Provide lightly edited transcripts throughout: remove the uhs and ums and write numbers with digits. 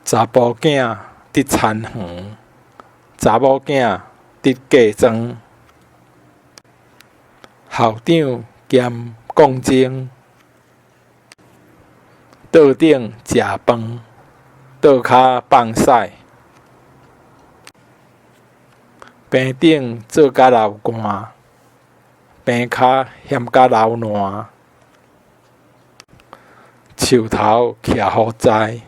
查甫囝得田园，查某囝得嫁庄。校长兼讲钟，桌顶食饭，桌骹放屎。病顶做甲流汗，病骹嫌甲流烂。树头徛好在，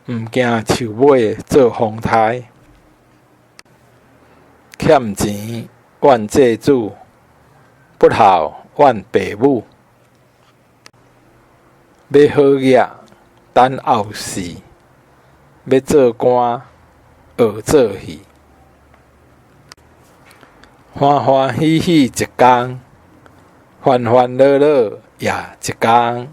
毋惊树尾做风台。欠钱怨债主，不孝怨爸母。要好业等后世，要做官学做戏。欢欢喜喜一天，烦烦恼恼也一天。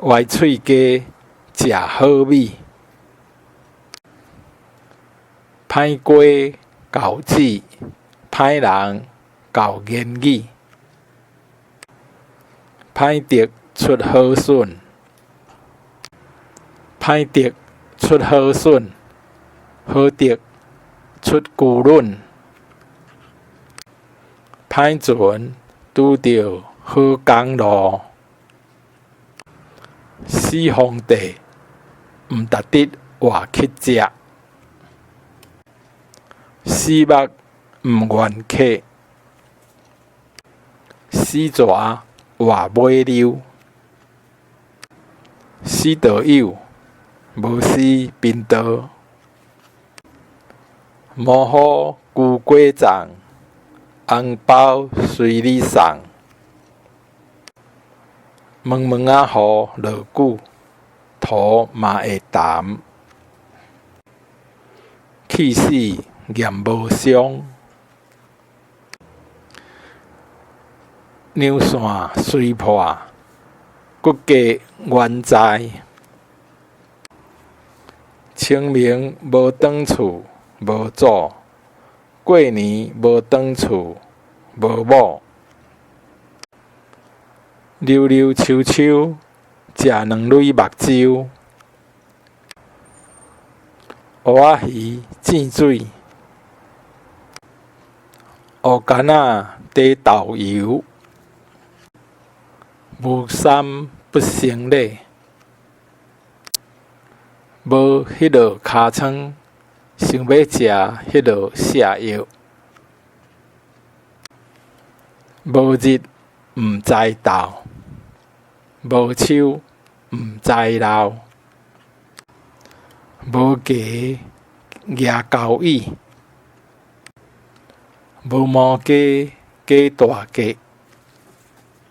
歪喙家食好米，歹瓜厚子，歹人厚言语。歹德出好笋，歹德出好笋，好德出牛卵。歹船拄着好公路，死皇帝毋值得活去食。死目毋愿客，死蛇活尾溜。死道友无死贫道，无好旧果粽，红包随你送。毛毛仔雨落久，土嘛会淡。气死验无伤，娘线虽破，骨骼原在。清明无转厝，无祖；过年无转厝，无某。溜溜秋秋，食两蕊目睭。乌仔鱼糋水，乌干仔底豆油。无三不成礼，无迄落尻川，想要食迄落瀉药。无日毋知道，无手毋知老。无鸡举高椅，无毛鸡鸡大鸡。